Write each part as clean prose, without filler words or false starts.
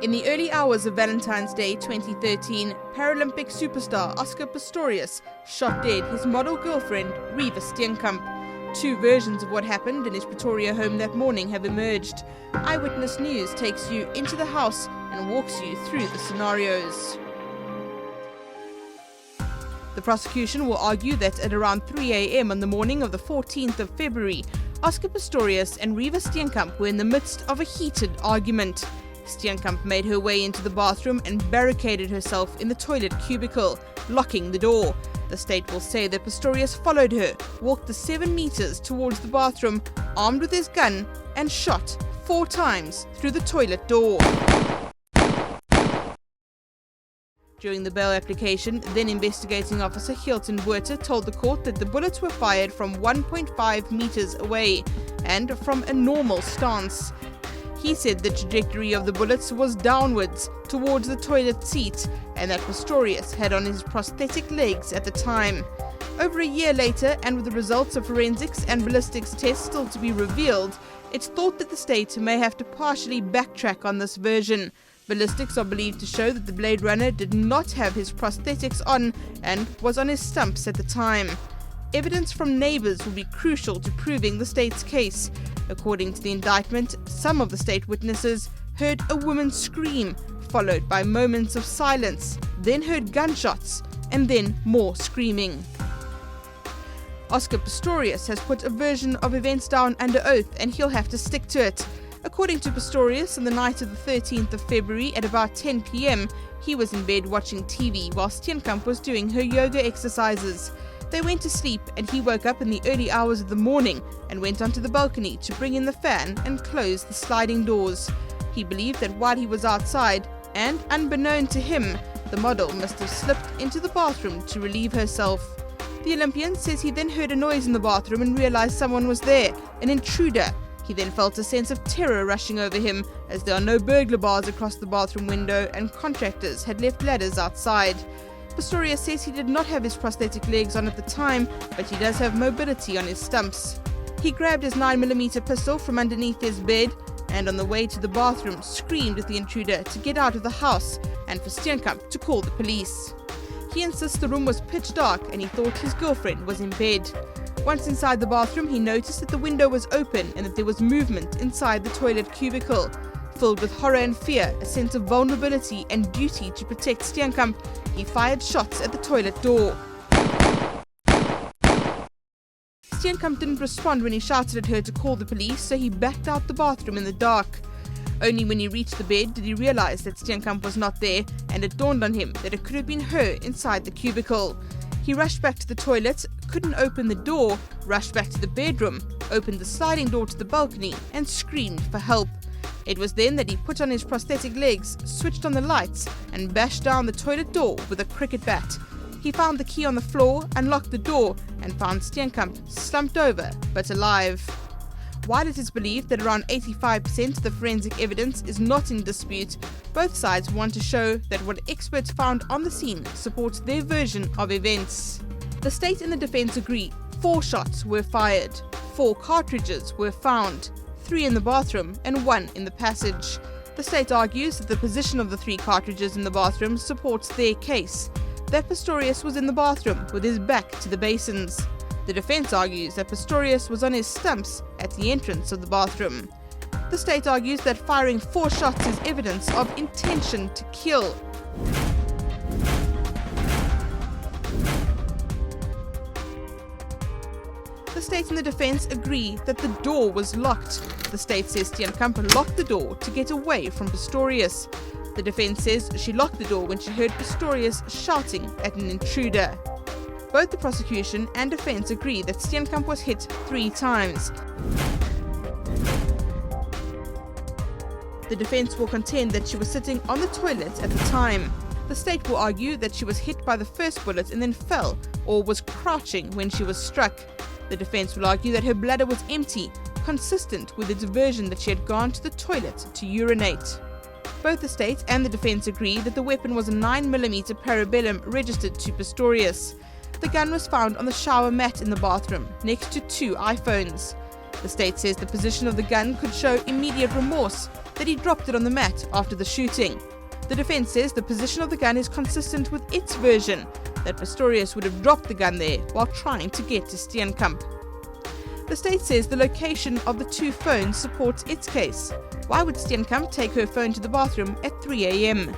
In the early hours of Valentine's Day 2013, Paralympic superstar Oscar Pistorius shot dead his model girlfriend, Riva Steenkamp. Two versions of what happened in his Pretoria home that morning have emerged. Eyewitness News takes you into the house and walks you through the scenarios. The prosecution will argue that at around 3 a.m. on the morning of the 14th of February, Oscar Pistorius and Riva Steenkamp were in the midst of a heated argument. Steenkamp made her way into the bathroom and barricaded herself in the toilet cubicle, locking the door. The state will say that Pistorius followed her, walked the 7 meters towards the bathroom, armed with his gun, and shot 4 times through the toilet door. During the bail application, then investigating officer Hilton Werter told the court that the bullets were fired from 1.5 meters away and from a normal stance. He said the trajectory of the bullets was downwards towards the toilet seat and that Pistorius had on his prosthetic legs at the time. Over a year later, and with the results of forensics and ballistics tests still to be revealed, it's thought that the state may have to partially backtrack on this version. Ballistics are believed to show that the Blade Runner did not have his prosthetics on and was on his stumps at the time. Evidence from neighbours will be crucial to proving the state's case. According to the indictment, some of the state witnesses heard a woman scream, followed by moments of silence, then heard gunshots, and then more screaming. Oscar Pistorius has put a version of events down under oath and he'll have to stick to it. According to Pistorius, on the night of the 13th of February at about 10 p.m, he was in bed watching TV while Steenkamp was doing her yoga exercises. They went to sleep and he woke up in the early hours of the morning and went onto the balcony to bring in the fan and close the sliding doors. He believed that while he was outside, and unbeknown to him, the model must have slipped into the bathroom to relieve herself. The Olympian says he then heard a noise in the bathroom and realized someone was there, an intruder. He then felt a sense of terror rushing over him as there are no burglar bars across the bathroom window and contractors had left ladders outside. Pistorius says he did not have his prosthetic legs on at the time, but he does have mobility on his stumps. He grabbed his 9mm pistol from underneath his bed and on the way to the bathroom screamed at the intruder to get out of the house and for Steenkamp to call the police. He insists the room was pitch dark and he thought his girlfriend was in bed. Once inside the bathroom, he noticed that the window was open and that there was movement inside the toilet cubicle. Filled with horror and fear, a sense of vulnerability and duty to protect Steenkamp, he fired shots at the toilet door. Steenkamp didn't respond when he shouted at her to call the police, so he backed out the bathroom in the dark. Only when he reached the bed did he realize that Steenkamp was not there, and it dawned on him that it could have been her inside the cubicle. He rushed back to the toilet, couldn't open the door, rushed back to the bedroom, opened the sliding door to the balcony, and screamed for help. It was then that he put on his prosthetic legs, switched on the lights, and bashed down the toilet door with a cricket bat. He found the key on the floor, unlocked the door, and found Steenkamp slumped over, but alive. While it is believed that around 85% of the forensic evidence is not in dispute, both sides want to show that what experts found on the scene supports their version of events. The state and the defense agree 4 shots were fired, 4 cartridges were found, 3 in the bathroom and 1 in the passage. The state argues that the position of the 3 cartridges in the bathroom supports their case, that Pistorius was in the bathroom with his back to the basins. The defense argues that Pistorius was on his stumps at the entrance of the bathroom. The state argues that firing 4 shots is evidence of intention to kill. The state and the defense agree that the door was locked. The state says Steenkamp locked the door to get away from Pistorius. The defense says she locked the door when she heard Pistorius shouting at an intruder. Both the prosecution and defense agree that Steenkamp was hit 3 times. The defense will contend that she was sitting on the toilet at the time. The state will argue that she was hit by the first bullet and then fell, or was crouching when she was struck. The defense will argue that her bladder was empty, consistent with its version that she had gone to the toilet to urinate. Both the state and the defense agree that the weapon was a 9mm parabellum registered to Pistorius. The gun was found on the shower mat in the bathroom, next to 2 iPhones. The state says the position of the gun could show immediate remorse, that he dropped it on the mat after the shooting. The defense says the position of the gun is consistent with its version, that Pistorius would have dropped the gun there while trying to get to Steenkamp. The state says the location of the two phones supports its case. Why would Steenkamp take her phone to the bathroom at 3 a.m?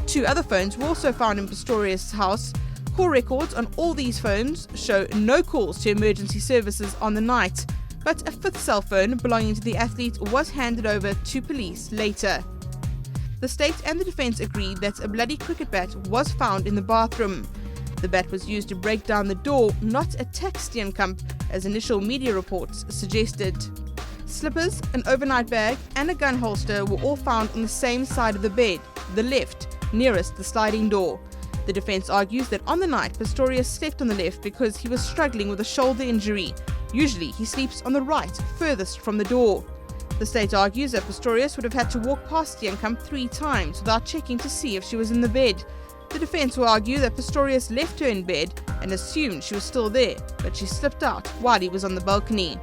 2 other phones were also found in Pistorius' house. Call records on all these phones show no calls to emergency services on the night, but a 5th cell phone belonging to the athlete was handed over to police later. The state and the defense agreed that a bloody cricket bat was found in the bathroom. The bat was used to break down the door, not attack Steenkamp, as initial media reports suggested. Slippers, an overnight bag, and a gun holster were all found on the same side of the bed, the left, nearest the sliding door. The defense argues that on the night, Pistorius slept on the left because he was struggling with a shoulder injury. Usually, he sleeps on the right, furthest from the door. The state argues that Pistorius would have had to walk past Steenkamp 3 times without checking to see if she was in the bed. The defense will argue that Pistorius left her in bed and assumed she was still there, but she slipped out while he was on the balcony.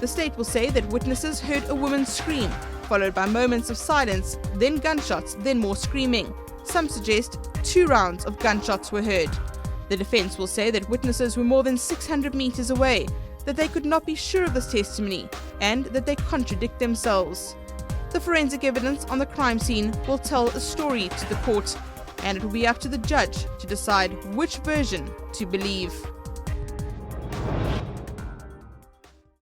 The state will say that witnesses heard a woman scream, followed by moments of silence, then gunshots, then more screaming. Some suggest 2 rounds of gunshots were heard. The defense will say that witnesses were more than 600 meters away, that they could not be sure of this testimony, and that they contradict themselves. The forensic evidence on the crime scene will tell a story to the court, and it will be up to the judge to decide which version to believe.